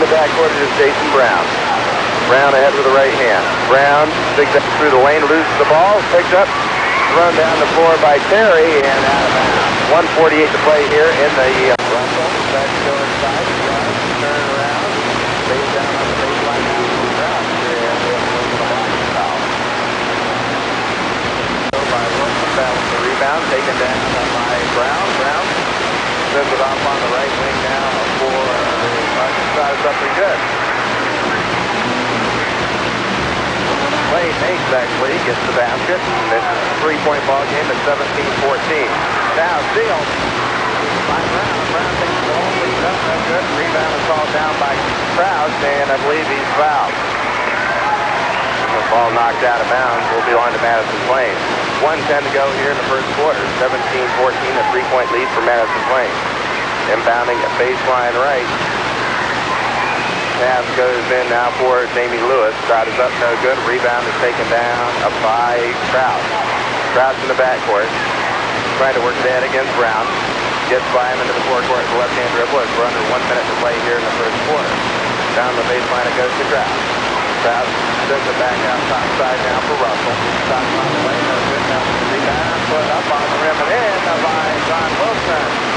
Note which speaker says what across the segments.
Speaker 1: In the backcourt is Jason Brown. Brown ahead with the right hand. Brown digs up through the lane, loses the ball, picked up, thrown down the floor by Terry, and out of bounds. 1:48 to play here in the Russell. Back to go inside. Turn around. Face down on the baseline. Brown. And we have a blocking foul. So by Wilson, battles the rebound, taken down by Brown. Brown sends it off on the right wing now for shot is up and good. Clay makes actually, gets the basket. This is a three-point ball game at 17-14. Now steal by Brown. Brown takes the ball, leads up, no good. Rebound is called down by Krause, and I believe he's fouled. The ball knocked out of bounds will belong to Madison Plains. 1:10 to go here in the first quarter. 17-14, a three-point lead for Madison Plains. Inbounding a baseline right. Pass goes in now for Jamie Lewis. Shot is up, no good. Rebound is taken down by Krause. Krause in the backcourt. Trying to work it in against Brown. Gets by him into the forecourt with the left-hand dribble. We're under 1 minute to play here in the first quarter. Down the baseline it goes to Krause. Krause sends it back out top side now for Russell. Shot on the way, no good. Now the rebound, put up on the rim and in by John Wilson.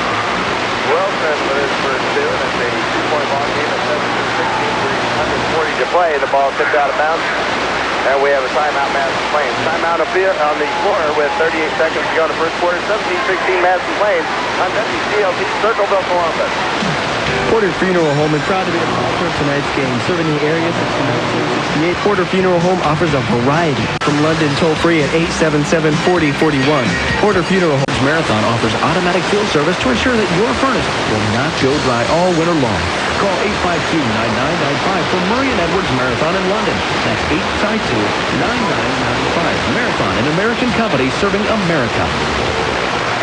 Speaker 1: Wilson with his first two, and it's a two-point ball game at 17-16, 140 to play. The ball tipped out of bounds, and we have a timeout, Madison Plains. Timeout on the floor with 38 seconds to go in the first quarter. 17-16 Madison Plains on WCLT Circleville, Columbus.
Speaker 2: Porter Funeral Home is proud to be the sponsor of tonight's game. Serving the area since 1968, Porter Funeral Home offers a variety. From London, toll-free at 877-4041. Porter Funeral Home's Marathon offers automatic fuel service to ensure that your furnace will not go dry all winter long. Call 852-9995 for Murray and Edwards Marathon in London. That's 852-9995. Marathon, an American company serving America.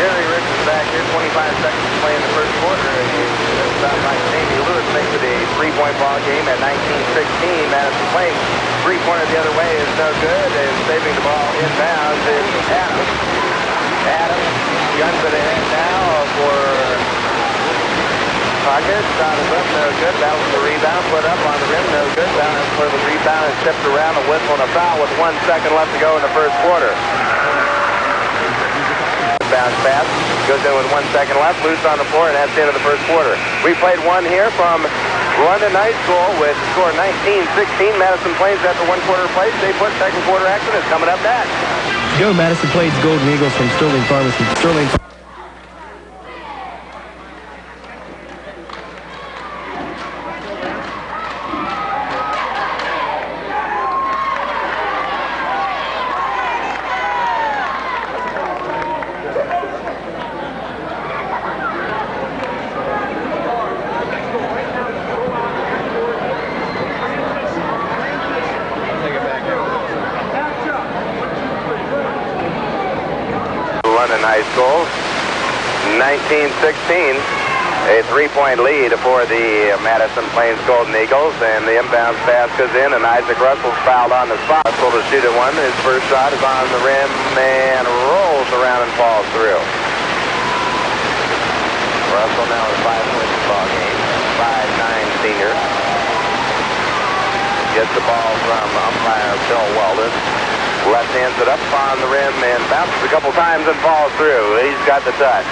Speaker 1: Gary Ricks is back here, 25 seconds to play in the first quarter. Shot by Jamie Lewis makes it a three-point ball game at 19-16. Madison Plains. Three-pointer the other way is no good, and saving the ball inbounds is Adams. Adams guns it ahead now for Pocket. Shot is up, no good. That was the rebound, put up on the rim, no good. Down for the rebound and tipped around a whistle and a foul with 1 second left to go in the first quarter. Bounce pass, goes in with 1 second left, loose on the floor, and that's the end of the first quarter. We played one here from London High School with score 19-16. Madison Plains after 1 quarter play. Stay put, second quarter action is coming up next.
Speaker 2: Go Madison Plains Golden Eagles from Sterling Pharmacy. Sterling.
Speaker 1: London High School, 19-16, a three-point lead for the Madison Plains Golden Eagles, and the inbounds pass goes in, and Isaac Russell's fouled on the spot. Russell to shoot at one. His first shot is on the rim and rolls around and falls through. Russell now has 5 points in the ball game, 5'9" senior. Gets the ball from umpire Phil Weldon. Left hands it up on the rim and bounces a couple times and falls through. He's got the touch.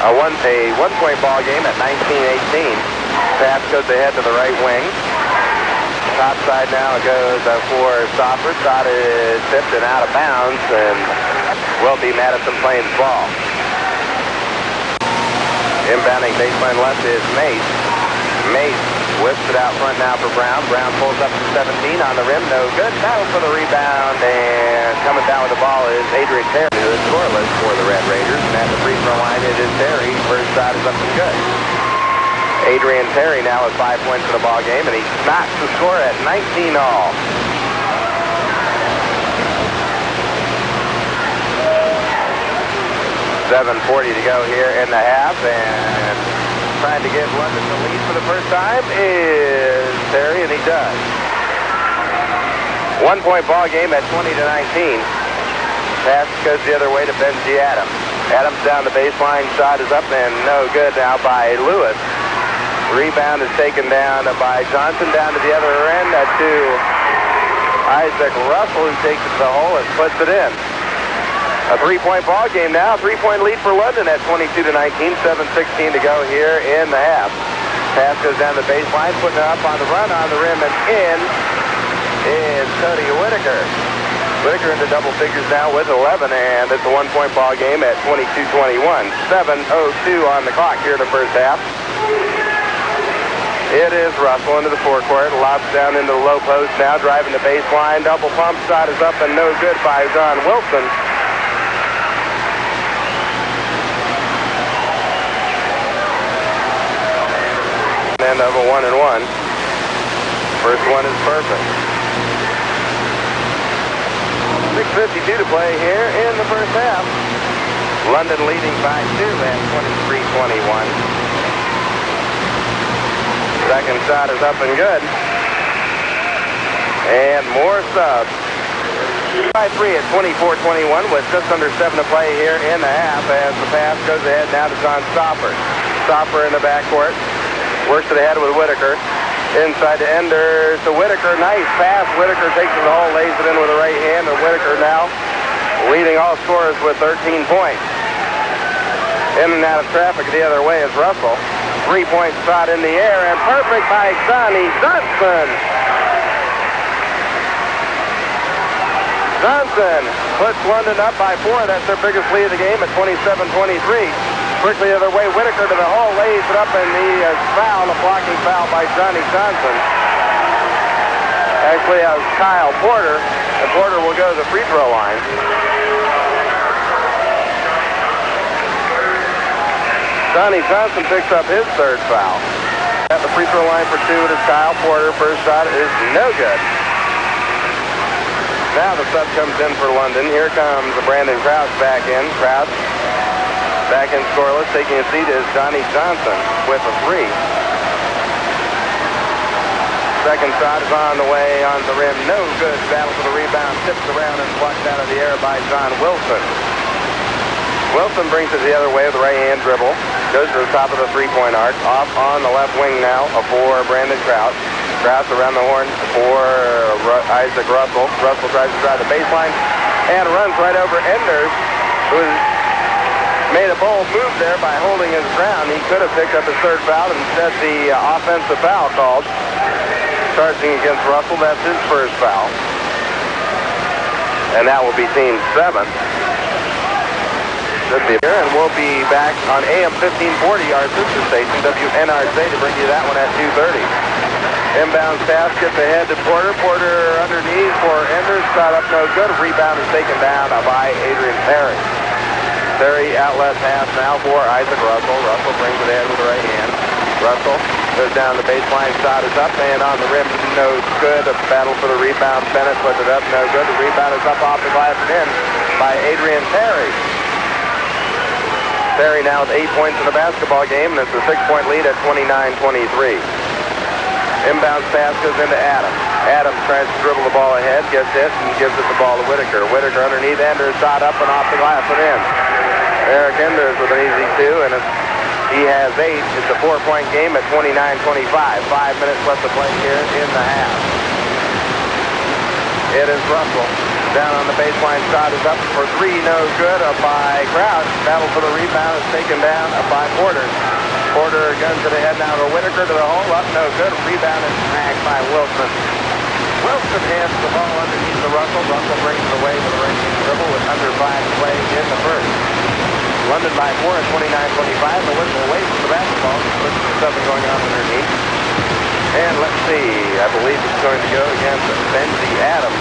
Speaker 1: A one-point ball game at 19-18. Pass goes ahead to the right wing. Top side now it goes for Stopper. Shot is tipped and out of bounds and will be Madison Plains ball. Inbounding baseline left is Mace. Mace whips it out front now for Brown. Brown pulls up to 17 on the rim. No good. Battle for the rebound. And coming down with the ball is Adrian Terry, who is scoreless for the Red Raiders. And at the free throw line, it is Terry. First shot is up and good. Adrian Terry now has 5 points in the ball game, and he knocks the score at 19 all. .740 to go here in the half, and trying to give London the lead for the first time is Terry, and he does. 1 point ball game at 20-19. Pass goes the other way to Benji Adams. Adams down the baseline, shot is up and no good now by Lewis. Rebound is taken down by Johnson down to the other end to Isaac Russell, who takes it to the hole and puts it in. A three-point ball game now. Three-point lead for London at 22-19. 7:16 to go here in the half. Pass goes down the baseline, putting it up on the run on the rim and in is Cody Whitaker. Whitaker into double figures now with 11, and it's a one-point ball game at 22-21. 7:02 on the clock here in the first half. It is Russell into the forecourt, lobs down into the low post now, driving the baseline. Double pump shot is up and no good by John Wilson. End of a 1-and-1. First one is perfect. 6:52 to play here in the first half. London leading by 2 at 23-21. Second shot is up and good. And more subs. By 3 at 24-21 with just under 7 to play here in the half as the pass goes ahead now to John Stopper. Stopper in the backcourt. Works it ahead with Whitaker. Inside to Enders to Whitaker. Nice pass. Whitaker takes it to the hole, lays it in with the right hand, and Whitaker now leading all scorers with 13 points. In and out of traffic the other way is Russell. Three-point shot in the air and perfect by Johnny Johnson. Johnson puts London up by 4. That's their biggest lead of the game at 27-23. Quickly the other way, Whitaker to the hole, lays it up, and he is fouled, a blocking foul by Johnny Johnson. Actually, that was Kyle Porter, and Porter will go to the free throw line. Johnny Johnson picks up his third foul. At the free throw line for 2, it is Kyle Porter. First shot is no good. Now the sub comes in for London. Here comes Brandon Krause back in. Krause back in scoreless. Taking a seat is Johnny Johnson with a 3. Second shot is on the way on the rim. No good. Battle for the rebound. Tips around and flushed out of the air by John Wilson. Wilson brings it the other way with the right-hand dribble. Goes to the top of the three-point arc. Off on the left wing now for Brandon Krause. Krause around the horn for Isaac Russell. Russell tries to drive the baseline and runs right over Enders, who made a bold move there by holding his ground. He could have picked up his third foul. Instead, the offensive foul called. Charging against Russell. That's his first foul. And that will be team 7. Should be here, and we'll be back on AM 1540, our sister station, WNRJ, to bring you that one at 2:30. Inbounds pass gets ahead to Porter. Porter underneath for Enders. Shot up no good. Rebound is taken down by Adrian Perry. Perry outlet pass now for Isaac Russell. Russell brings it in with the right hand. Russell goes down the baseline. Shot is up and on the rim. No good. A battle for the rebound. Bennett puts it up. No good. The rebound is up off the glass and in by Adrian Perry. Perry now with 8 points in the basketball game, and it's a 6-point lead at 29-23. Inbounds pass goes into Adams. Adams tries to dribble the ball ahead, gets hit, and gives it the ball to Whitaker. Whitaker underneath Enders, shot up and off the glass and in. Eric Enders with an easy 2, and he has 8. It's a 4-point game at 29-25. 5 minutes left to play here in the half. It is Russell. Down on the baseline, shot is up for 3, no good, up by Krause. Battle for the rebound is taken down up by Porter. Porter guns it ahead now to Whitaker to the hole, up no good. Rebound is snagged by Wilson. Wilson hands the ball underneath the Russell. Russell brings it away with a right-hand dribble with under 5 to play in the first. London by 4 at 29-25. The whistle away from the basketball. There's something going on underneath. And let's see, I believe it's going to go against Benji Adams.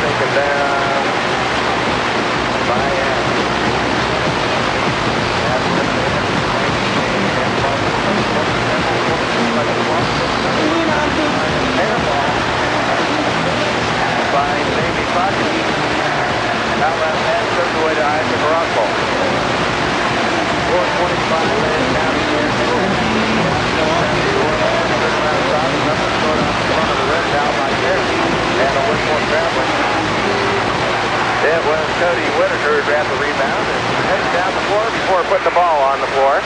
Speaker 1: Taken down by Jamie Bucky. Outlet pass goes away to Isaac Russell. 4:25 minutes down here. Front of the red down Cody Whitaker grabbed the rebound and headed down the floor before putting the ball on the floor.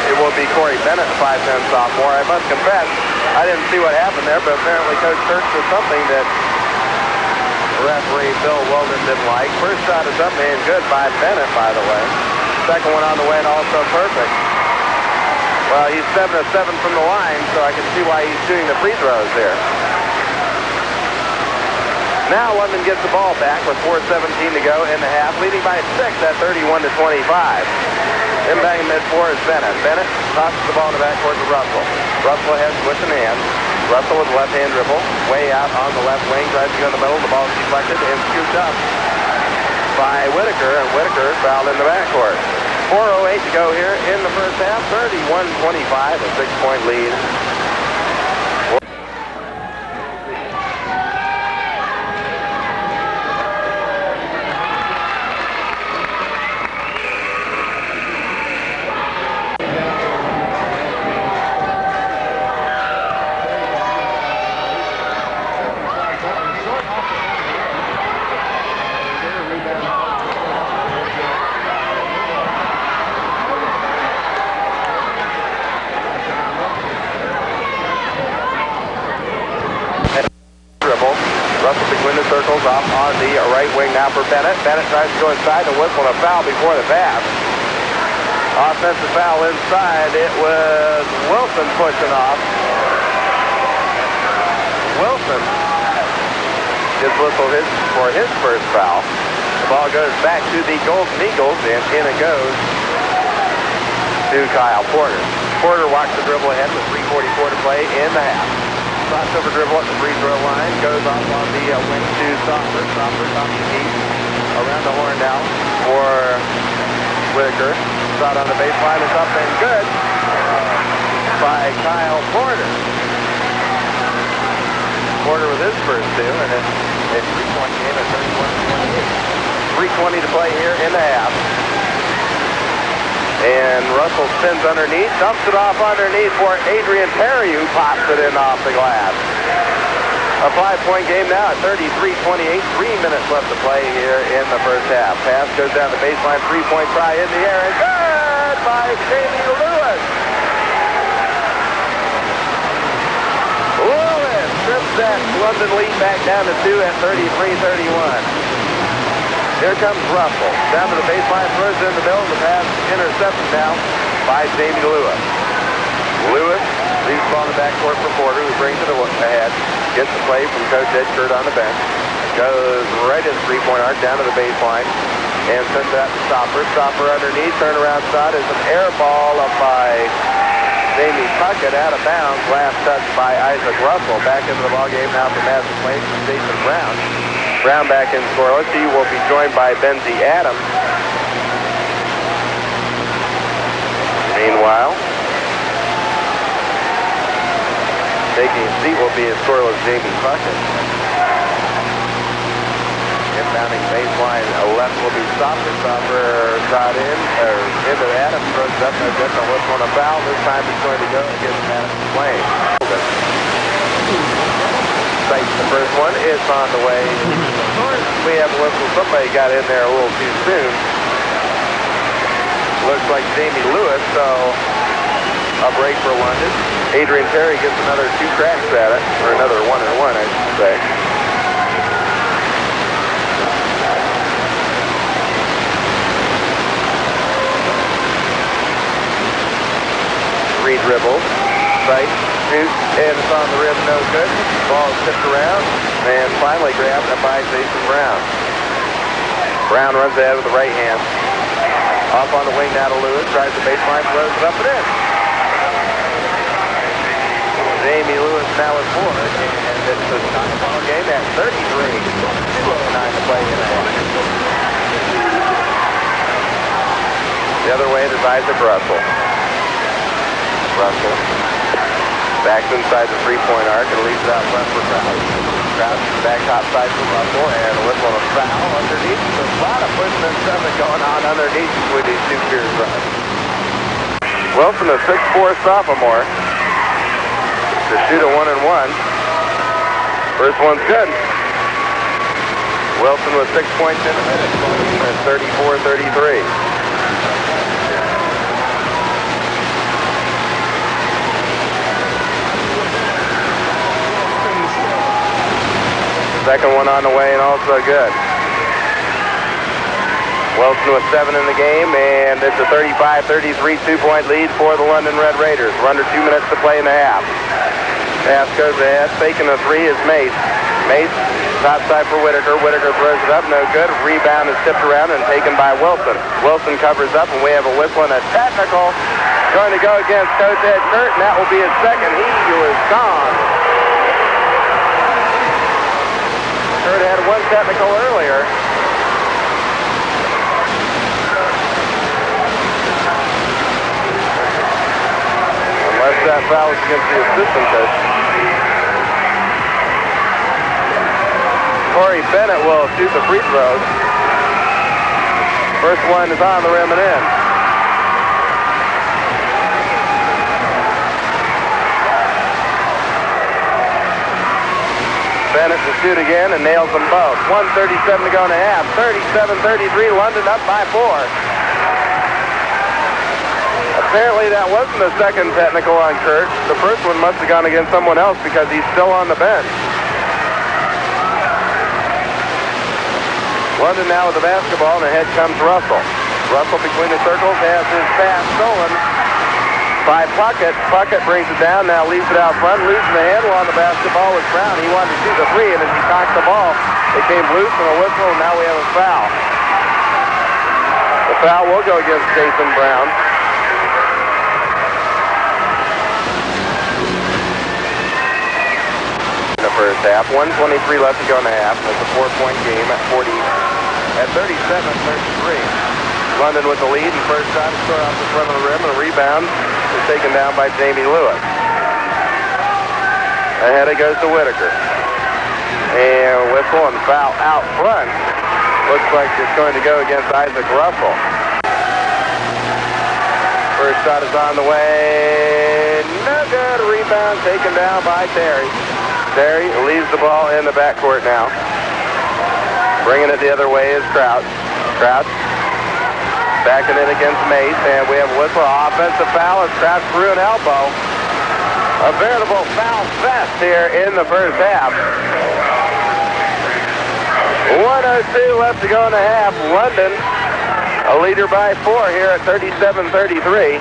Speaker 1: It will be Corey Bennett, a 5'10 sophomore. I must confess, I didn't see what happened there, but apparently Coach Turk did something that referee Bill Weldon didn't like. First shot is up and good by Bennett, by the way. Second one on the way and also perfect. Well, he's 7 of 7 from the line, so I can see why he's shooting the free throws here. Now London gets the ball back with 4:17 to go in the half, leading by 6 at 31-25. Inbounding mid-floor is Bennett. Bennett tosses the ball in the backcourt to Russell. Russell has switch in hand. Russell with left-hand dribble, way out on the left wing, tries to go in the middle. The ball is deflected and scooped up by Whitaker, and Whitaker fouled in the backcourt. 4:08 to go here in the first half. 31-25, a 6-point lead. Russell between the circles off on the right wing now for Bennett. Bennett tries to go inside and whistle a foul before the pass. Offensive foul inside. It was Wilson pushing off. Wilson just whistled for his first foul. The ball goes back to the Golden Eagles, and in it goes to Kyle Porter. Porter walks the dribble ahead with 3:44 to play in the half. Crossover dribble at the free throw line, goes off on the wing to Stopper. Stopper comes deep around the horn now for Whitaker. Shot on the baseline is up and good by Kyle Porter. Porter with his first two, and it's a 3-point game at 31-28. 3:20 to play here in the half. And Russell spins underneath, dumps it off underneath for Adrian Perry, who pops it in off the glass. A 5-point game now at 33-28. 3 minutes left to play here in the first half. Pass goes down the baseline, 3-point try in the air, and good by Jamie Lewis. Lewis strips that London lead back down to 2 at 33-31. Here comes Russell. Down to the baseline, throws it in the middle. The pass intercepted now by Jamie Lewis. Lewis leaves the ball in the backcourt for Porter, who brings it ahead. Gets the play from Coach Ed Kurt on the bench. Goes right at the 3-point arc down to the baseline. And sends that to Stopper. Stopper underneath. Turnaround shot is an air ball up by Jamie Puckett out of bounds. Last touch by Isaac Russell. Back into the ballgame now for Madison Plains and Jason Brown. Brown back in scoreless. He will be joined by Benzie Adams. Meanwhile, taking a seat will be a scoreless Jamie Puckett. Inbounding baseline, left will be Stopper. Stopper shot in, or into Adams, throws it up, no good, no whistle on a foul. This time he's going to go against Madison Plains. The first one is on the way. We have a whistle. Somebody got in there a little too soon. Looks like Jamie Lewis, so a break for London. Adrian Terry gets another 2 cracks at it, or another 1-and-1, I should say. Three dribbles. Sight, shoots, and it's on the rim, no good. Ball is tipped around, and finally grabbed by Jason Brown. Brown runs ahead with the right hand. Off on the wing now to Lewis, tries the baseline, throws it up and in. Jamie Lewis now with 4, and it's a tie ball game at 33. 2:09 to play in the half. The other way is Isaac Russell. Russell backs inside the 3-point arc and leaves it out front for Krause. Krause back top side for Russell and a whistle of foul underneath. There's a lot of pushing and shoving going on underneath between these two Pierce brothers. Wilson, a 6'4" sophomore, to shoot a 1-and-1. First one's good. Wilson with 6 points in a minute, 34-33. Second one on the way and also good. Wilson with 7 in the game, and it's a 35-33 2-point lead for the London Red Raiders. We're under 2 minutes to play in the half. Pass goes ahead, faking the 3 is Mace. Mace, top side for Whitaker. Whitaker throws it up, no good. Rebound is tipped around and taken by Wilson. Wilson covers up, and we have a whistle and a technical going to go against Coach Ed Kurt, and that will be his second. He was gone. Kurt had 1 technical earlier. Unless that foul is against the assistant coach. Corey Bennett will shoot the free throws. First one is on the rim and in. Bennett to shoot again and nails them both. 1:37 to go in the half. 37-33, London up by 4. Apparently that wasn't the second technical on Kurt. The first one must have gone against someone else because he's still on the bench. London now with the basketball, and ahead comes Russell. Russell between the circles has his pass stolen by Puckett. Puckett brings it down, now leaves it out front, losing the handle on the basketball with Brown. He wanted to shoot the 3, and as he cocked the ball, it came loose and a whistle, and now we have a foul. The foul will go against Jason Brown. In the first half, 1:23 left to go in the half. It's a 4-point game at 37-33. London with the lead, and first shot is scored off the front of the rim, and a rebound is taken down by Jamie Lewis. Ahead it goes to Whitaker. And whistle and foul out front. Looks like it's going to go against Isaac Russell. First shot is on the way. No good. Rebound taken down by Terry. Terry leaves the ball in the backcourt now. Bringing it the other way is Crouch. Crouch backing it against Mace, and we have a whistle. Offensive foul as Crouch threw an elbow. A veritable foul fest here in the first half. 1:02 left to go in the half. London a leader by 4 here at 37-33.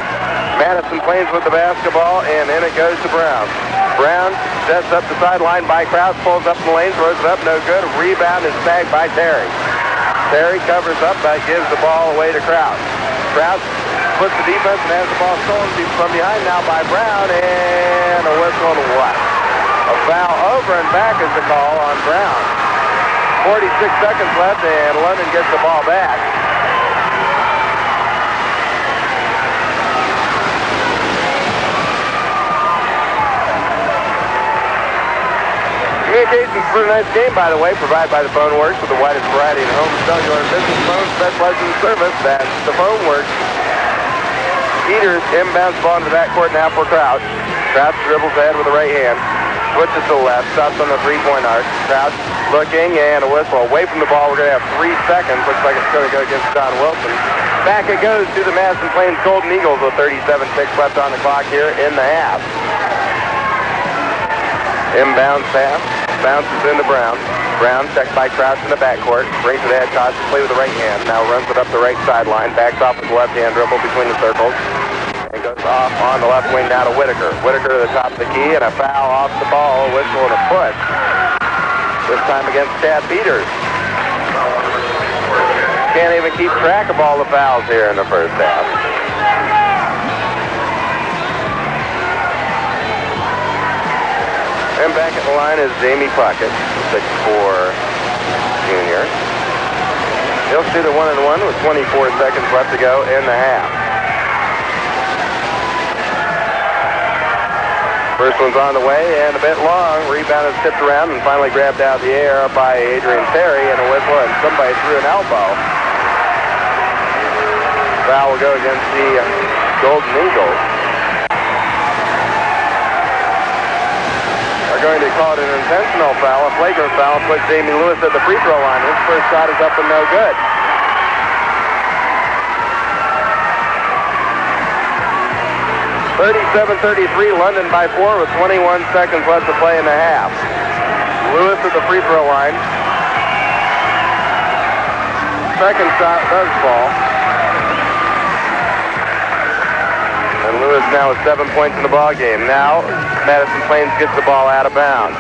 Speaker 1: Madison Plains with the basketball, and in it goes to Brown. Brown sets up the sideline by Krause, pulls up in the lane, throws it up, no good. Rebound is snagged by Terry. Terry covers up, but gives the ball away to Krause. Krause puts the defense and has the ball stolen from behind now by Brown, and a whistle and what? A foul over and back is the call on Brown. 46 seconds left, and London gets the ball back. Communications for tonight's game, by the way, provided by the Phone Works with the widest variety of home cellular and business phones specializing in service. That's the Phone Works. Peters inbounds the ball into the backcourt now for Crouch. Crouch dribbles ahead with the right hand. Switches to the left. Stops on the three-point arc. Crouch looking, and a whistle. Away from the ball, we're going to have 3 seconds. Looks like it's going to go against John Wilson. Back it goes to the Madison Plains Golden Eagles with 37 ticks left on the clock here in the half. Inbounds pass. Bounces into Brown. Brown checked by Krause in the backcourt. Brings it ahead cautiously with the right hand. Now runs it up the right sideline. Backs off with the left hand dribble between the circles. And goes off on the left wing now to Whitaker. Whitaker to the top of the key, and a foul off the ball. A whistle and a push. This time against Chad Peters. Can't even keep track of all the fouls here in the first half. And back at the line is Jamie Puckett, 6'4" junior. He'll shoot a 1-and-1 with 24 seconds left to go in the half. First one's on the way and a bit long. Rebound is tipped around and finally grabbed out of the air by Adrian Terry, and a whistle, and somebody threw an elbow. Foul will go against the Golden Eagles. Our They're going to call it an intentional foul, a flagrant foul, and put Jamie Lewis at the free throw line. His first shot is up and no good. (37-33), London by 4 with 21 seconds left to play in the half. Lewis at the free throw line. Second shot does fall. And Lewis now with 7 points in the ball game. Now Madison Plains gets the ball out of bounds.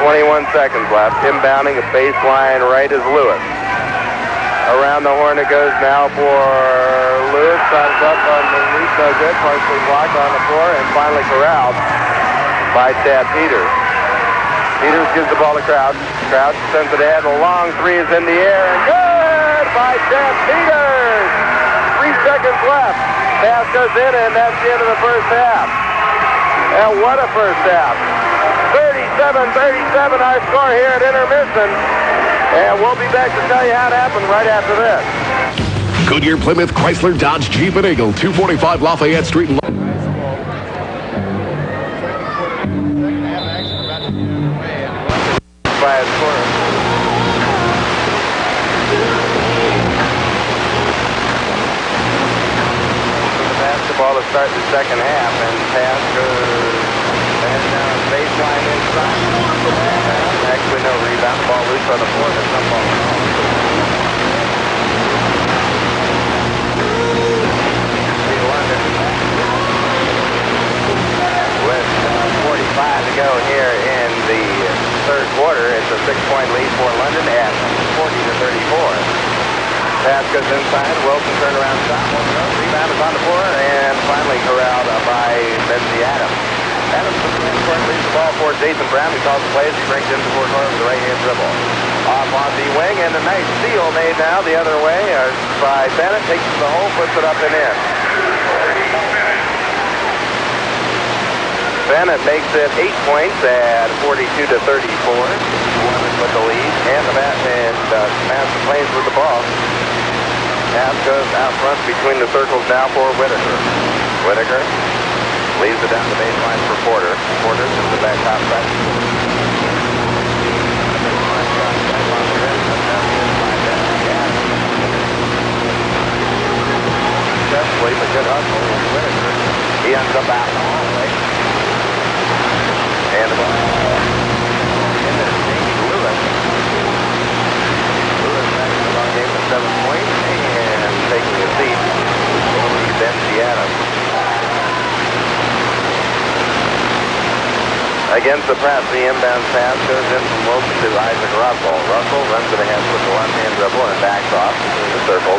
Speaker 1: 21 seconds left. Inbounding a baseline right is Lewis. Around the horn it goes now for Lewis. Shots up on the lead, no good. Partially blocked on the floor and finally corralled by Chad Peters. Peters gives the ball to Crouch. Crouch sends it ahead. A long three is in the air and good by Chad Peters. 3 seconds left. Pass goes in and that's the end of the first half. And what a first half. 37-37 our score here at intermission. And we'll be back to tell you how it happened right after this.
Speaker 3: Goodyear, Plymouth, Chrysler, Dodge, Jeep, and Eagle, 245 Lafayette Street.
Speaker 1: By a score. The basketball to start the second half, and pass goes down baseline inside. Actually, no rebound. Ball loose on the floor. There's some ball. With 45 to go here in the third quarter, it's a 6-point lead for London at 40-34. Pass goes inside. Wilson turnaround shot. Rebound is on the floor and finally corralled by Benzie Adams. Adams leads the ball for Jason Brown, who calls the plays. He brings into the court with the right-hand dribble. Off on the wing, and a nice steal made now the other way by Bennett. Takes it to the hole, puts it up and in. Bennett makes it 8 points at 42-34. With the lead, and the Madison Plains with the ball. Pass goes out front between the circles now for Whitaker. Whitaker leaves it down the baseline for Porter. Porter to the back top side. Successfully, but good hustle with Whitaker. He ends up out the hallway. And the ball into Lewis. Lewis back in the ball game with 7 points and taking a seat. Benzie Adams. Against the press, the inbound pass goes in from Wilson to Isaac Russell. Russell runs it ahead with the one-hand dribble and backs off between the circles.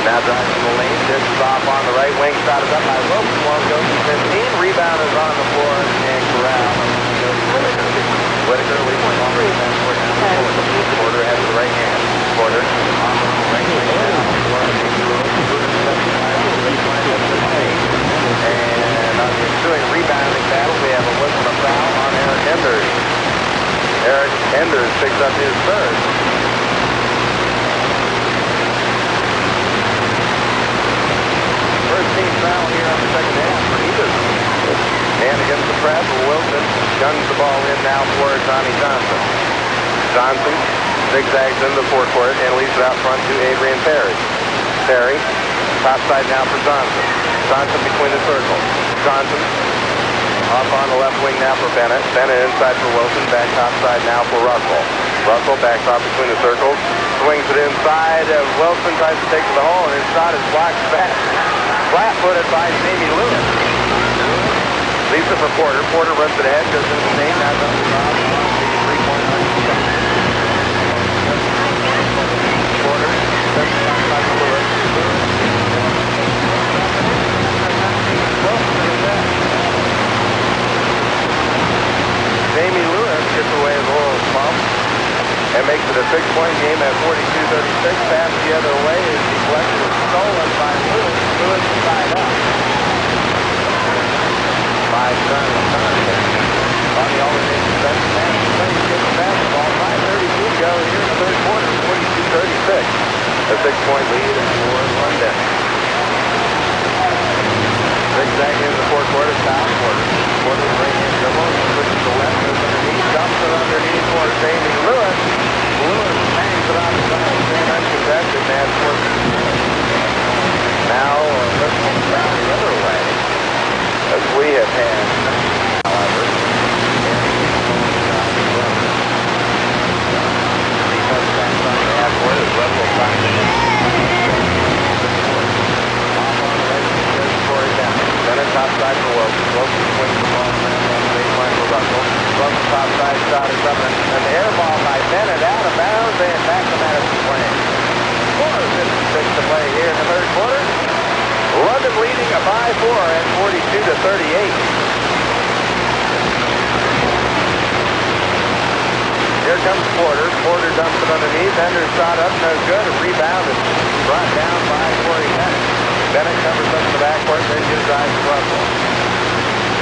Speaker 1: Now driving the lane, dishes off on the right wing, shot is up by Wilson. One goes to 15. Rebound is on the floor and corral. Whitaker leaves the ball rebound for Porter has the right hand. Porter on the right wing now. And on the ensuing rebounding battle, we have a whistle and a foul on Eric Enders. Eric Enders picks up his third. First team foul here on the second half for Edith. And against the press, Wilson guns the ball in now for Johnny Johnson. Johnson zigzags into the forecourt and leaves it out front to Adrian Perry. Perry, top side now for Johnson. Johnson between the circles. Johnson off on the left wing now for Bennett. Bennett inside for Wilson. Back top side now for Russell. Russell backs off between the circles. Swings it inside. Wilson tries to take to the hole and his shot is blocked back. Flat-footed by Jamie Lewis. Leaves it for Porter. Porter runs it ahead. Goes into the lane. Now down the top. Three-point line. Porter. Sends it outside to Lewis. Jamie Lewis gets away with a little bump and makes it a 6-point game at 42-36. Pass the other way is deflected and stolen by Lewis. Lewis is tied up. By Johnson. On the alternate second pass, Plains gets the basketball. 5:32 to go here in the third quarter. 42-36. A 6-point lead for London. Zigzag in the fourth quarter. Foul Porter. Porter brings for Jamie Lewis. Lewis bangs it on the side, staying uncontested, and adds 14. Now, let's go the other way, as we have had, however, defense backs on the half court as Russell finds it. Off on the right, there's Corey down. Center top side for Wilson. Wilson swings the ball around on the baseline for Russell. Russell top side shot is up, and an air ball by Bennett out of bounds, and back to Madison playing. 4:56 to play here in the third quarter. London leading by 4 at 42-38. Here comes Porter. Porter dumps it underneath. Ender shot up, no good. A rebound is brought down by Corey Bennett. Bennett covers up in the backcourt, then gives drive to Russell.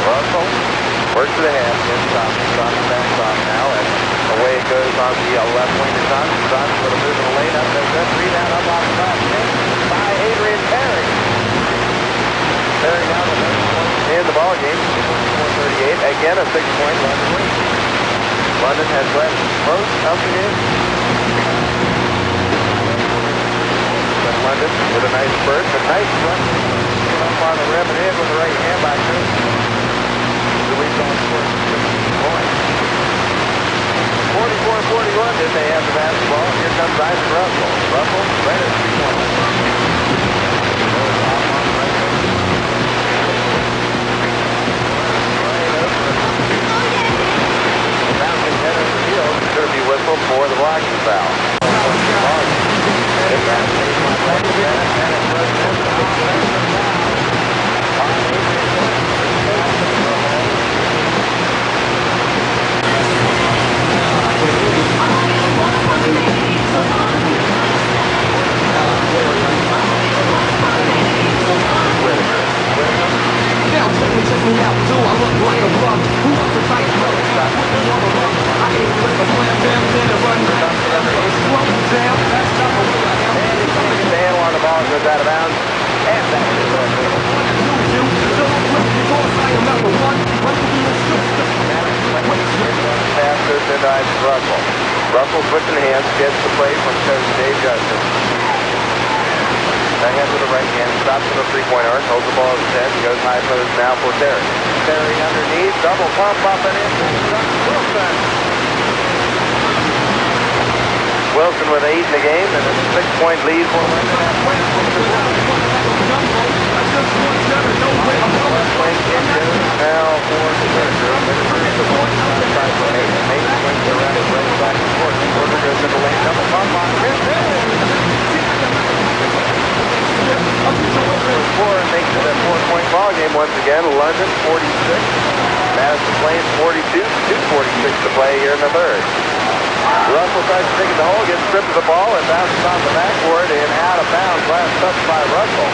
Speaker 1: Russell works to the half, gets Thompson. Thompson backs off now, and away it goes on the left wing to Thompson. Thompson with a move in the lane, up no good. Rebound up off the top by Adrian Terry. Terry now in the ball game, 4:38. Again, a 6-point London lead. London has led most of the game. London with a nice burst, a nice run up on the rim and in with the right hand by Cook. The lead on for 15 points. 44-41, did they have the basketball? Here comes Isaac Russell. Russell, right at 3 points. Bouncing head over the field, it's going to be whistled for the blocking foul.
Speaker 4: Check me out, do I look like a bum? Who wants to fight? I ain't with the slam jam, then the run. Slow down, that's not the way I am.
Speaker 1: Stand on the ball, goes out of bounds. And back to the pass goes into Isaac Russell. Russell switching hands, gets the play from Coach Dave Justice. Ahead with the right hand, stops with a three-point arc, holds the ball at his head, and goes high post now for Terry. Terry underneath, double pump up and in. Wilson. Wilson with 8 in the game, and a 6-point lead for London. Now for Porter. Mason swings around his right back and forth. Porter goes into the lane, double pump on makes it a 4-point ball game once again. London 46, Madison Plains 42, 2:46 to play here in the third. Russell tries to take it to the hole, gets stripped of the ball, and bounces off the backboard and out of bounds. Last touch by Russell.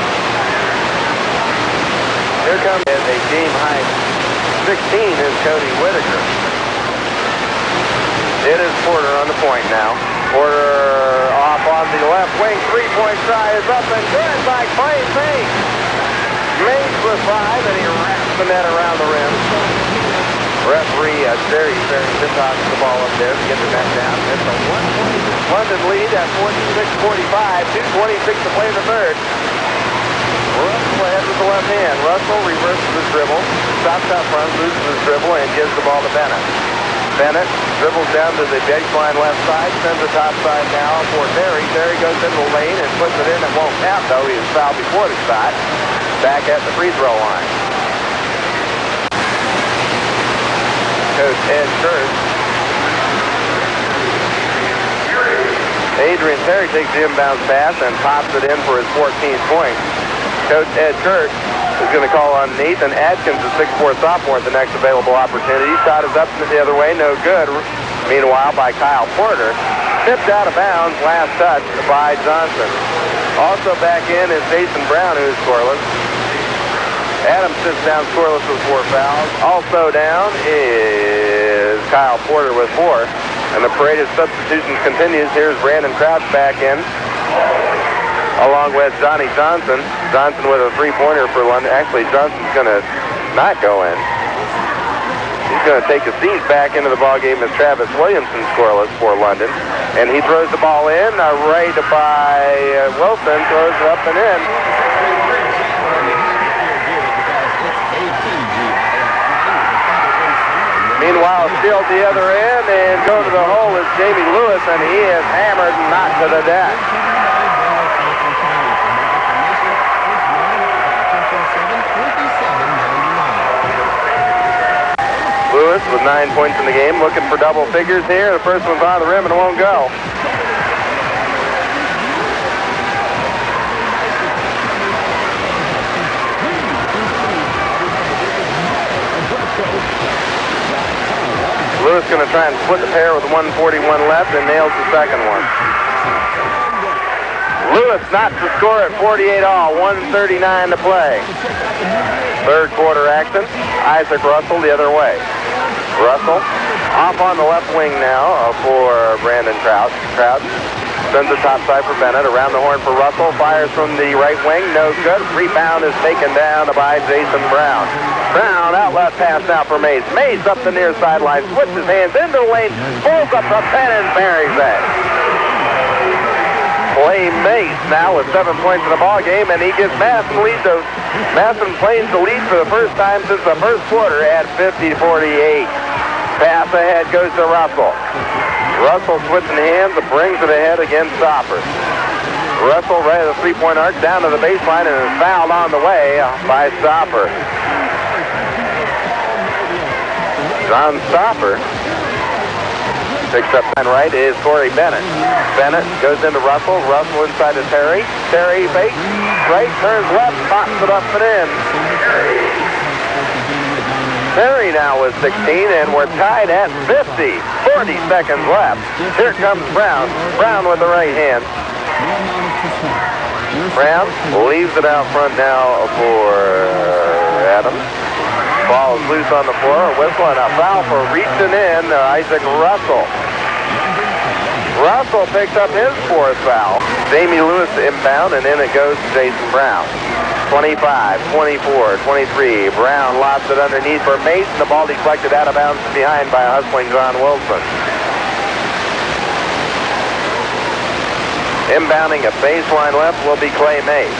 Speaker 1: Here comes a team high 16 is Cody Whitaker. It is Porter on the point now. Porter off on the left wing, 3-point try is up and good by Clay Mace. Mace with 5, and he wraps the net around the rim. Referee Terry Pintox the ball up there to get the net down. It's a 1-point London lead at 46-45, 2:26 to play the third. Russell ahead with the left hand. Russell reverses his dribble, stops out front, loses his dribble, and gives the ball to Bennett. Bennett dribbles down to the baseline left side, sends the top side now for Terry. Terry goes into the lane and puts it in. It won't count, though. He was fouled before the shot. Back at the free throw line. Coach Ed Kurtz. Adrian Terry takes the inbounds pass and pops it in for his 14th point. Coach Ed Kurtz is going to call on Nathan Adkins, a 6'4" sophomore, at the next available opportunity. Shot is up the other way, no good. Meanwhile, by Kyle Porter. Tipped out of bounds, last touch by Johnson. Also back in is Jason Brown, who is scoreless. Adams sits down scoreless with 4 fouls. Also down is Kyle Porter with 4. And the parade of substitutions continues. Here's Brandon Crouch back in, along with Johnny Johnson. Johnson with a 3-pointer for London. Actually, Johnson's going to not go in. He's going to take a seat back into the ballgame as Travis Williamson scoreless for London. And he throws the ball in, right by Wilson, throws it up and in. Meanwhile, still at the other end, and go to the hole is Jamie Lewis, and he is hammered and knocked to the deck. Lewis with 9 points in the game, looking for double figures here. The first one's on the rim and it won't go. Lewis going to try and split the pair with 1:41 left and nails the second one. Lewis not to score at 48-all, 1:39 to play. Third quarter action. Isaac Russell the other way. Russell off on the left wing now for Brandon Trout. Trout sends it topside for Bennett. Around the horn for Russell. Fires from the right wing. No good. Rebound is taken down by Jason Brown. Brown outlet pass now for Mace. Mace up the near sideline. Switches hands into the lane. Pulls up the pen and buries it. Clay Mace now with 7 points in the ball game, and he gives Madison Plains the lead for the first time since the first quarter at 50-48. Pass ahead goes to Russell. Russell switching hands and brings it ahead against Stopper. Russell right at the three-point arc down to the baseline and is fouled on the way by Stopper. John Stopper picks up line right is Corey Bennett. Bennett goes into Russell. Russell inside to Terry. Terry fakes right, turns left, pops it up and in. Terry now with 16, and we're tied at 50. 40 seconds left. Here comes Brown. Brown with the right hand. Brown leaves it out front now for Adams. Ball is loose on the floor. A whistle and a foul for reaching in Isaac Russell. Russell picks up his fourth foul. Jamie Lewis inbound, and in it goes to Jason Brown. 25, 24, 23. Brown lobs it underneath for Mason. The ball deflected out of bounds behind by a hustling John Wilson. Inbounding a baseline left will be Clay Mace.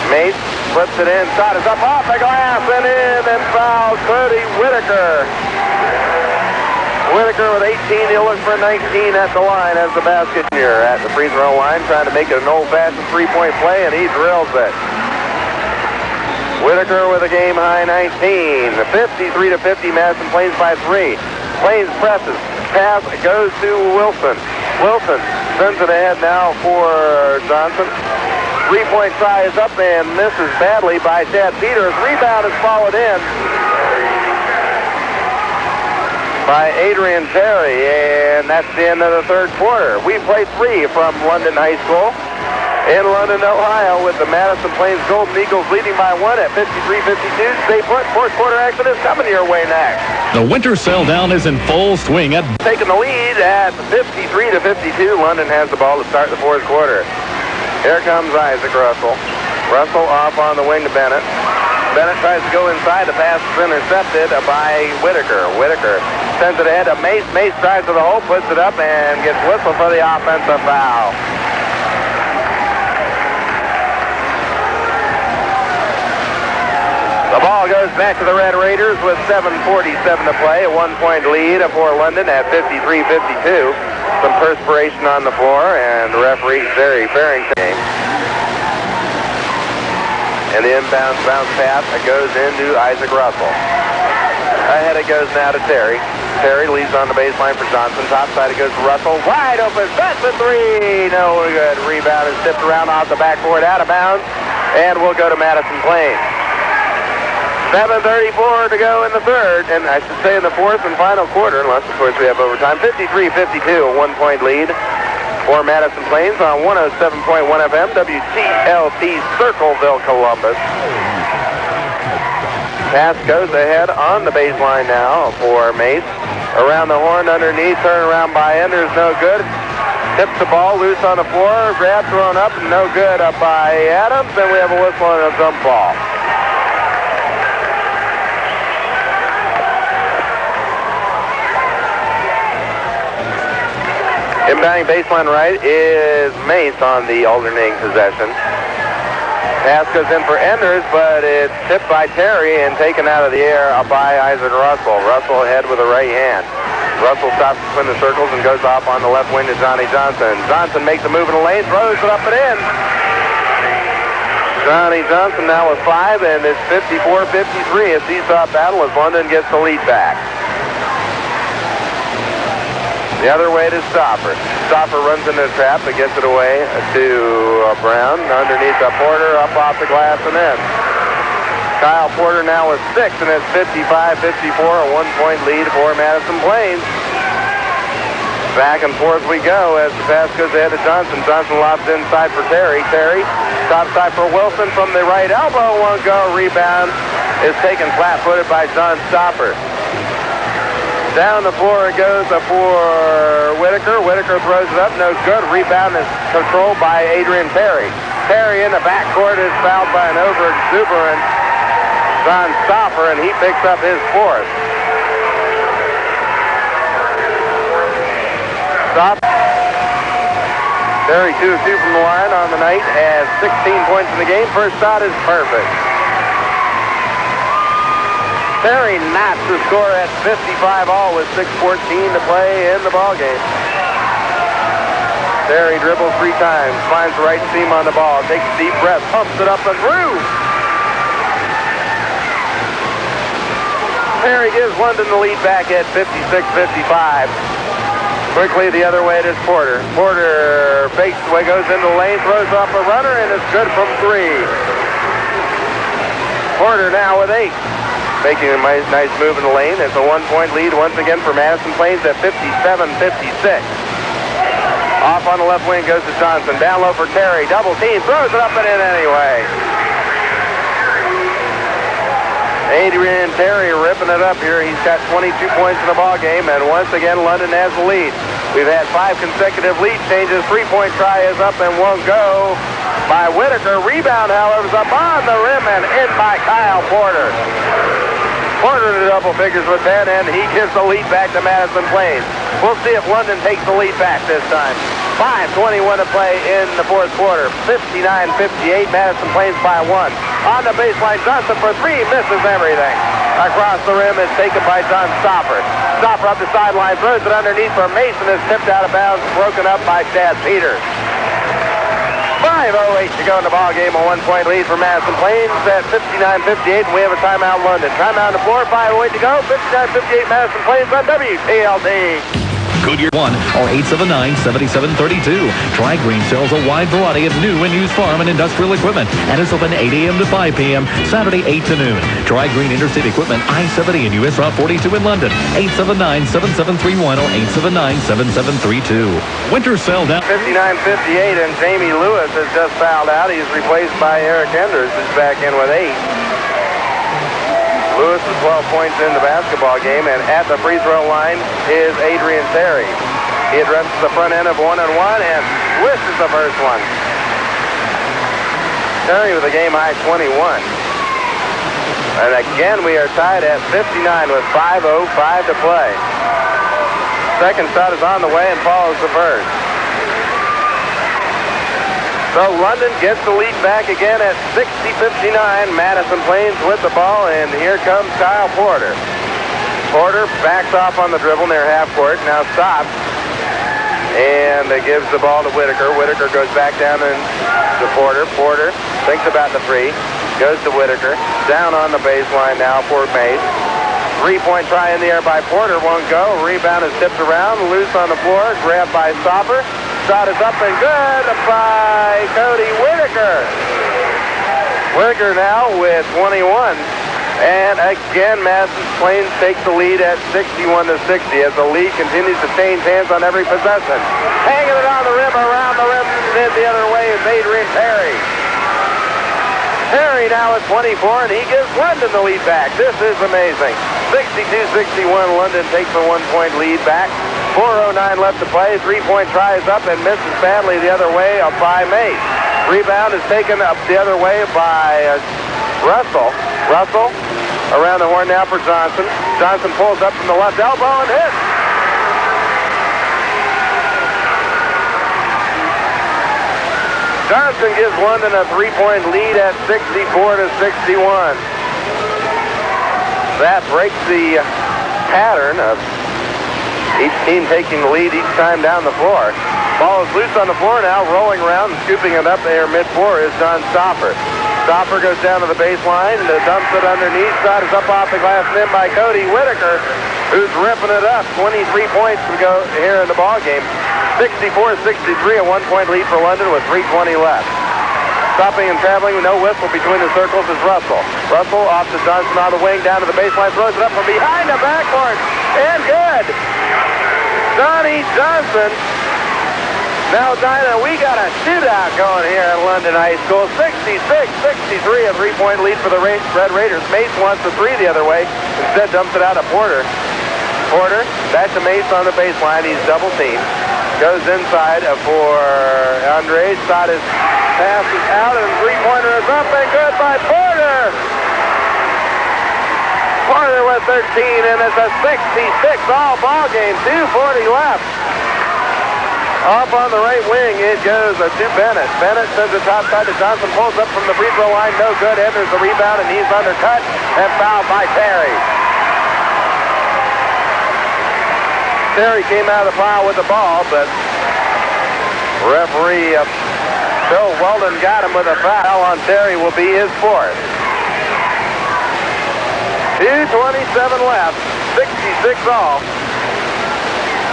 Speaker 1: Mace flips it in, shot is up off the glass and in, and foul Cody Whitaker. Whitaker with 18, he'll look for 19 at the line as the basket here at the free throw line, trying to make it an old-fashioned three-point play, and he drills it. Whitaker with a game-high 19. 53-50, Madison Plains by 3. Plains presses. Pass goes to Wilson. Wilson sends it ahead now for Johnson. Three-point try is up and misses badly by Chad Peters. Rebound is followed in by Adrian Terry, and that's the end of the third quarter. We played 3 from London High School in London, Ohio, with the Madison Plains Golden Eagles leading by 1 at 53-52. Stay put. Fourth quarter action is coming your way next.
Speaker 3: The winter sell-down is in full swing at...
Speaker 1: Taking the lead at 53-52. London has the ball to start the fourth quarter. Here comes Isaac Russell. Russell off on the wing to Bennett. Bennett tries to go inside. The pass is intercepted by Whitaker. Whitaker sends it ahead to Mace. Mace drives to the hole, puts it up, and gets whistled for the offensive foul. The ball goes back to the Red Raiders with 7:47 to play. A 1-point lead for London at 53-52. Some perspiration on the floor, and the referee, Jerry Farrington. And the inbound bounce pass goes into Isaac Russell. Ahead it goes now to Terry. Terry leads on the baseline for Johnson. Top side it goes to Russell. Wide open. That's a three. No good. Rebound is tipped around off the backboard, out of bounds. And we'll go to Madison Plains. 7:34 to go in the third, and I should say in the fourth and final quarter, unless, of course, we have overtime. 53-52, a 1-point lead for Madison Plains on 107.1 FM, WTLP Circleville, Columbus. Pass goes ahead on the baseline now for Mace. Around the horn, underneath, turn around by Enders, no good. Tips the ball loose on the floor, grab thrown up, no good up by Adams, and we have a whistle and a jump ball. Inbounding baseline right is Mace on the alternating possession. Pass goes in for Enders, but it's tipped by Terry and taken out of the air by Isaac Russell. Russell ahead with a right hand. Russell stops between the circles and goes off on the left wing to Johnny Johnson. Johnson makes a move in the lane, throws it up and in. Johnny Johnson now with 5, and it's 54-53. A seesaw battle as London gets the lead back. The other way to Stopper. Stopper runs into the trap but gets it away to Brown. Underneath the Porter, up off the glass and in. Kyle Porter now with 6, and it's 55-54, a 1-point lead for Madison Plains. Back and forth we go as the pass goes ahead to Johnson. Johnson lobs inside for Terry. Terry, top side for Wilson from the right elbow. Won't go. Rebound is taken flat-footed by John Stopper. Down the floor it goes for Whitaker. Whitaker throws it up. No good. Rebound is controlled by Adrian Terry. Terry in the backcourt is fouled by an over-exuberant John Stopper, and he picks up his 4th. Stop. Terry 2 of 2 from the line on the night. Has 16 points in the game. First shot is perfect. Terry notched the score at 55 all with 6:14 to play in the ballgame. Terry dribbles 3 times, finds the right seam on the ball, takes a deep breath, pumps it up and through. Terry gives London the lead back at 56-55. Quickly the other way it is Porter. Porter fakes the way, goes into the lane, throws off a runner, and it's good from 3. Porter now with 8. Making a nice move in the lane. It's a 1-point lead once again for Madison Plains at 57-56. Off on the left wing goes to Johnson. Down low for Terry. Double team. Throws it up and in anyway. Adrian Terry ripping it up here. He's got 22 points in the ball game, and once again London has the lead. We've had 5 consecutive lead changes. 3-point try is up and won't go by Whitaker. Rebound, however, is up on the rim and in by Kyle Porter. Porter to double figures with 10, and he gives the lead back to Madison Plains. We'll see if London takes the lead back this time. 5:21 to play in the 4th quarter. 59-58, Madison Plains by 1. On the baseline, Johnson for 3, misses everything. Across the rim is taken by John Stopper. Stopper up the sideline, throws it underneath for Mason, is tipped out of bounds, broken up by Chad Peters. 5:08 to go in the ball game, a 1-point lead for Madison Plains at 59-58, and we have a timeout London. Timeout on the floor, 5:08 to go, 59-58 Madison Plains on WTLD.
Speaker 3: Goodyear 1 or 879-7732. Tri-Green sells a wide variety of new and used farm and industrial equipment and is open 8 a.m. to 5 p.m. Saturday 8 to noon. Tri-Green Interstate Equipment, I-70 and US Route 42 in London. 879-7731 or 879-7732. Winter sell down.
Speaker 1: 59-58, and Jamie Lewis has just fouled out. He's replaced by Eric Enders, who's back in with 8. Lewis with 12 points in the basketball game, and at the free throw line is Adrian Terry. He addresses the front end of 1-on-1 and swishes the first one. Terry with a game-high 21. And again, we are tied at 59 with 5:05 to play. Second shot is on the way and follows the first. So London gets the lead back again at 60-59. Madison Plains with the ball, and here comes Kyle Porter. Porter backs off on the dribble near half court, now stops, and gives the ball to Whitaker. Whitaker goes back down to Porter. Porter thinks about the 3, goes to Whitaker. Down on the baseline now for Mace. 3-point try in the air by Porter, won't go. Rebound is tipped around, loose on the floor, grabbed by Stopper. Shot is up and good by Cody Whitaker. Whitaker now with 21. And again, Madison Plains takes the lead at 61-60 as the lead continues to change hands on every possession. Hanging it on the rim, around the rim, and the other way is Adrian Terry. Terry now at 24, and he gives London the lead back. This is amazing. 62-61, London takes a 1-point lead back. 4:09 left to play. 3-point try is up and misses badly the other way up by Mace. Rebound is taken up the other way by Russell. Russell around the horn now for Johnson. Johnson pulls up from the left elbow and hits. Johnson gives London a 3-point lead at 64-61. That breaks the pattern of each team taking the lead each time down the floor. Ball is loose on the floor now, rolling around and scooping it up there mid-floor is John Stopper. Stopper goes down to the baseline, dumps it underneath, shot is up off the glass and in by Cody Whitaker, who's ripping it up. 23 points to go here in the ball game. 64-63, a 1-point lead for London with 3:20 left. Stopping and traveling with no whistle between the circles is Russell. Russell off to Johnson on the wing, down to the baseline, throws it up from behind the backcourt, and good! Donnie Johnson. Now, Dinah, we got a shootout going here at London High School. 66-63, a 3-point lead for the Red Raiders. Mace wants the three the other way. Instead, dumps it out to Porter. Porter, back to Mace on the baseline. He's double teamed. Goes inside for Andre. Shot his pass is out, and the three-pointer is up and good by Porter. Porter with 13, and it's a 66-all ball game. 2:40 left. Off on the right wing, it goes to Bennett. Bennett sends it top side to Johnson, pulls up from the free throw line, no good. Enters the rebound, and he's undercut and fouled by Terry. Terry came out of the foul with the ball, but referee Bill Weldon got him with a foul on Terry. Will be his fourth. 2:27 left, 66 all.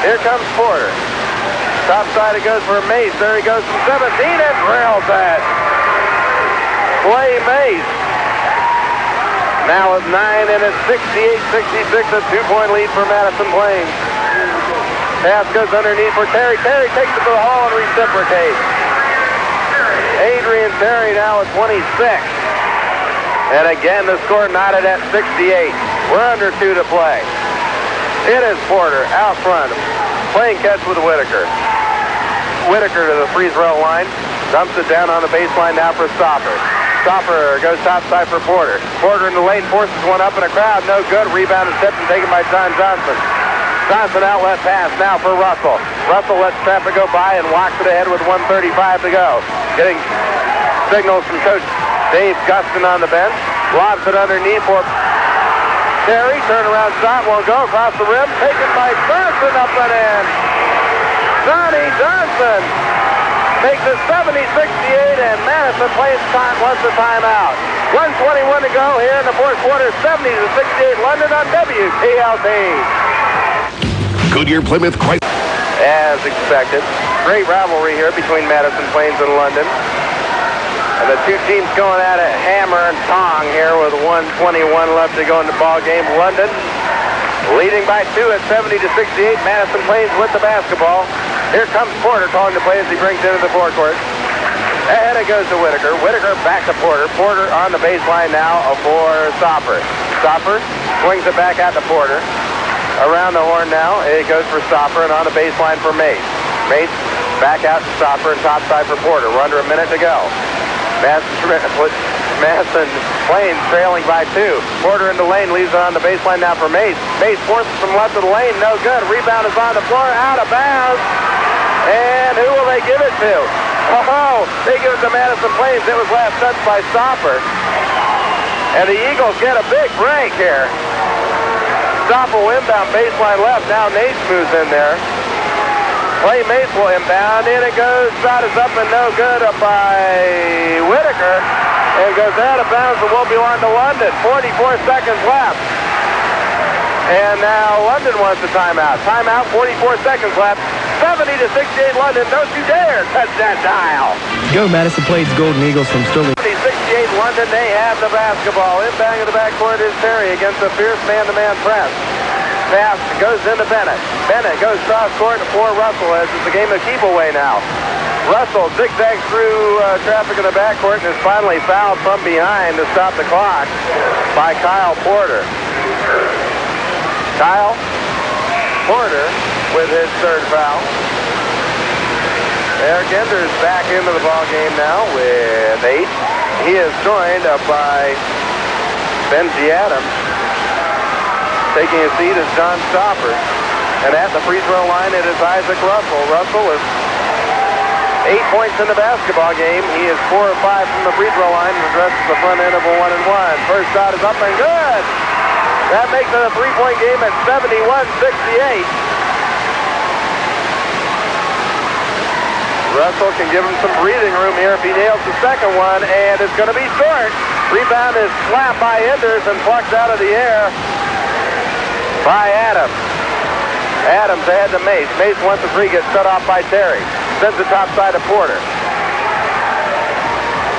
Speaker 1: Here comes Porter. Top side it goes for Mace. There he goes from 17 and drills that. Clay Mace. Now with 9, and it's 68-66, a 2-point lead for Madison Plains. Pass goes underneath for Terry. Terry takes it to the hole and reciprocates. Adrian Terry now at 26. And again, the score knotted at 68. We're under 2 to play. It is Porter out front, playing catch with Whitaker. Whitaker to the free throw line, dumps it down on the baseline now for Stopper. Stopper goes topside for Porter. Porter in the lane, forces one up in a crowd, no good. Rebound is tipped and taken by John Johnson. Johnson outlet pass now for Russell. Russell lets traffic go by and walks it ahead with 1:35 to go. Getting signals from Coach Dave Gustin on the bench. Lobs it underneath for Terry. Turnaround shot won't go across the rim. Taken by Johnson up and in. Johnny Johnson makes it 70-68, and Madison Plains wants the timeout. 1:21 to go here in the fourth quarter. 70-68 London on WTLT.
Speaker 5: Goodyear Plymouth Chrysler.
Speaker 1: As expected, great rivalry here between Madison Plains and London. And the two teams going at it hammer and tong here with 1:21 left to go in the ball game. London leading by 2 at 70-68. Madison Plains with the basketball. Here comes Porter calling the play as he brings into the forecourt. Ahead it goes to Whitaker. Whitaker back to Porter. Porter on the baseline now for Stopper. Stopper swings it back out to Porter. Around the horn now, it goes for Stopper, and on the baseline for Mace. Mace back out to Stopper and topside for Porter. We're under a minute to go. Madison Plains trailing by 2. Porter in the lane, leaves it on the baseline now for Mace. Mace forces from left of the lane, no good. Rebound is on the floor, out of bounds. And who will they give it to? Oh, they give it to Madison Plains. It was last touched by Stopper. And the Eagles get a big break here. Stopper will inbound baseline left. Now Nace moves in there. Clay Mace will inbound. In it goes. Shot is up and no good up by Whitaker. And goes out of bounds and will belong to London. 44 seconds left. And now London wants a timeout. Timeout, 44 seconds left. 70-68 London. Don't you dare touch that dial.
Speaker 2: Go Madison Plains Golden Eagles from Sterling.
Speaker 1: 68 London, they have the basketball. Inbound in the backcourt is Terry against a fierce man-to-man press. Pass goes into Bennett. Bennett goes cross court for Russell as it's a game of keep away now. Russell zigzags through traffic in the backcourt and is finally fouled from behind to stop the clock by Kyle Porter. Kyle Porter with his third foul. Eric Enders back into the ball game now with 8. He is joined by Benji Adams. Taking a seat is John Stopper. And at the free throw line, it is Isaac Russell. Russell is 8 points in the basketball game. He is 4 of 5 from the free throw line and addresses the front end of a 1-and-1. First shot is up and good. That makes it a 3-point game at 71-68. Russell can give him some breathing room here if he nails the second one, and it's going to be short. Rebound is slapped by Enders and plucked out of the air by Adams. Adams ahead to Mace. Mace wants the three, gets shut off by Terry. Sends the top side to Porter.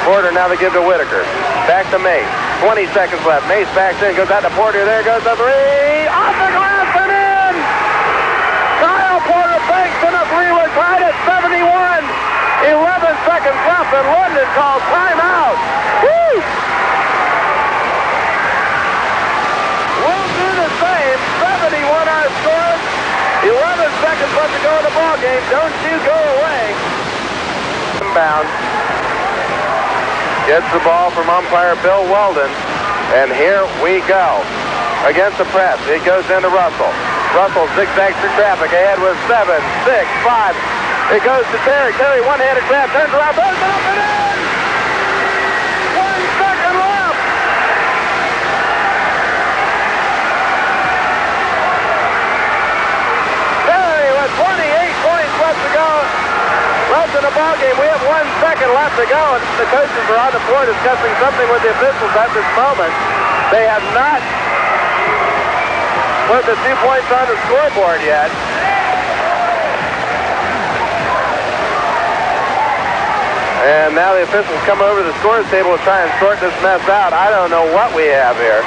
Speaker 1: Porter now to give to Whitaker. Back to Mace. 20 seconds left. Mace backs in, goes out to Porter. There goes the three. Off the glass and in! Kyle Porter banks in a three. We're tied at 71. 11 seconds left, and London calls timeout. Woo! We'll do the same. 71 our score. 11 seconds left to go in the ball game. Don't you go away. Inbound. Gets the ball from umpire Bill Weldon. And here we go. Against the press. It goes into Russell. Russell zigzags through traffic. Ahead with 7, 6, 5. It goes to Terry. Terry one-handed grab. Turns around. Throws it up and in. 1 second left. Terry with 28 points left to go. Left in the ball game. We have 1 second left to go, and the coaches are on the floor discussing something with the officials at this moment. They have not put the 2 points on the scoreboard yet. And now the officials come over to the scores table to try and sort this mess out. I don't know what we have here.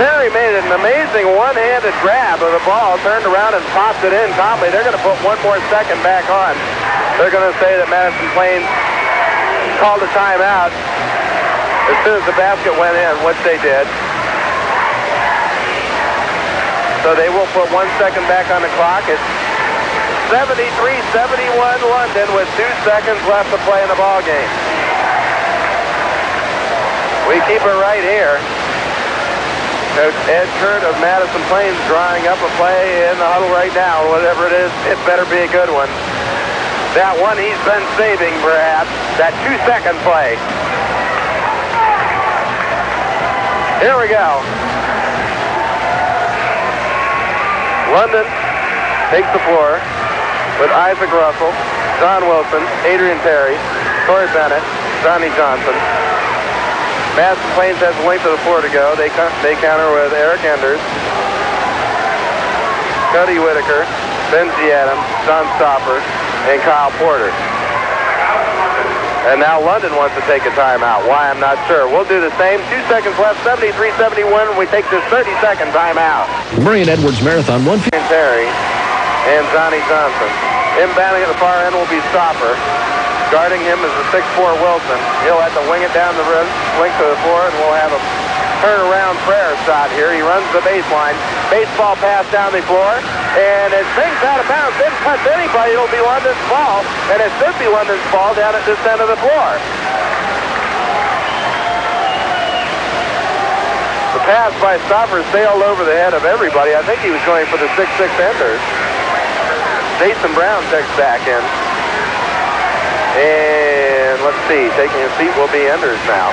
Speaker 1: Terry made an amazing one-handed grab of the ball, turned around and popped it in calmly. They're going to put 1 more second back on. They're going to say that Madison Plains called a timeout as soon as the basket went in, which they did. So they will put 1 second back on the clock. It's 73-71 London with 2 seconds left to play in the ball game. We keep it right here. Coach Ed Kurt of Madison Plains drawing up a play in the huddle right now. Whatever it is, it better be a good one. That one he's been saving, perhaps. That 2-second play. Here we go. London takes the floor with Isaac Russell, John Wilson, Adrian Terry, Corey Bennett, Johnny Johnson. Madison Plains has the length of the floor to go. They counter with Eric Enders, Cody Whitaker, Benji Adams, John Stopper, and Kyle Porter. And now London wants to take a timeout. Why, I'm not sure. We'll do the same. 2 seconds left, 73-71. We take this 30-second timeout.
Speaker 3: Murray and Edwards Marathon, 1
Speaker 1: Terry and Johnny Johnson. Inbounding at the far end will be Stopper. Guarding him is the 6'4 Wilson. He'll have to wing it down the length of the floor, and we'll have a turnaround prayer shot here. He runs the baseline. Baseball pass down the floor, and it swings out of bounds. Didn't touch anybody. It'll be London's ball, and it should be London's ball down at this end of the floor. The pass by Stopper sailed over the head of everybody. I think he was going for the 6'6 Enders. Jason Brown checks back in. And let's see, taking a seat will be Enders now.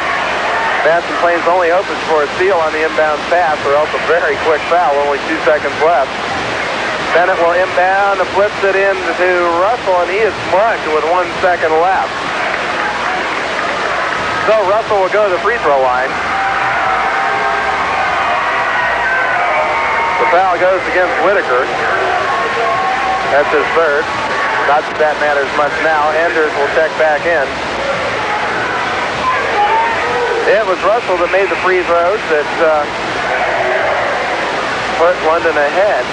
Speaker 1: Madison Plains only hopes for a steal on the inbound pass, or else a very quick foul, only 2 seconds left. Bennett will inbound and flips it in to Russell, and he is smudged with 1 second left. So Russell will go to the free throw line. The foul goes against Whitaker. That's his third. Not that that matters much now. Enders will check back in. It was Russell that made the free throws that put London ahead.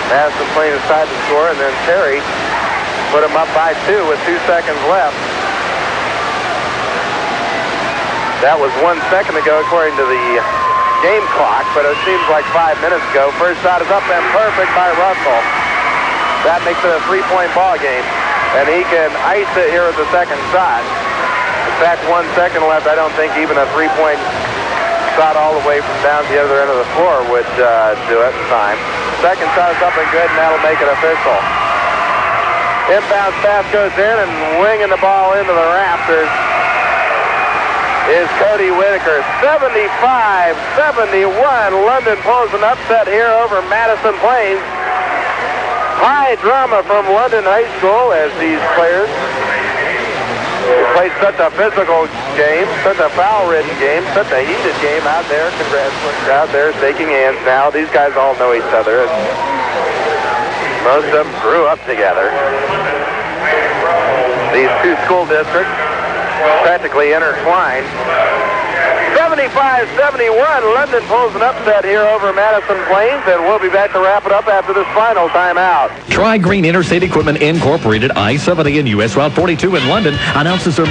Speaker 1: Madison Plains tried to score, and then Terry put him up by 2 with 2 seconds left. That was 1 second ago according to the game clock, but it seems like 5 minutes ago. First shot is up and perfect by Russell. That makes it a 3-point ball game, and he can ice it here with the second shot. In fact, 1 second left. I don't think even a 3-point shot all the way from down the other end of the floor would do it in time. Second shot is up and good, and that'll make it official. Inbound pass goes in, and winging the ball into the rafters is Cody Whitaker. 75-71. London pulls an upset here over Madison Plains. High drama from London High School as these players played such a physical game, such a foul-ridden game, such a heated game out there. Congratulations out there shaking hands now. These guys all know each other. Most of them grew up together. These two school districts practically intertwined. 75-71. London pulls an upset here over Madison Plains, and we'll be back to wrap it up after this final timeout.
Speaker 3: Tri-Green Interstate Equipment Incorporated, I-70 and U.S. Route 42 in London announces their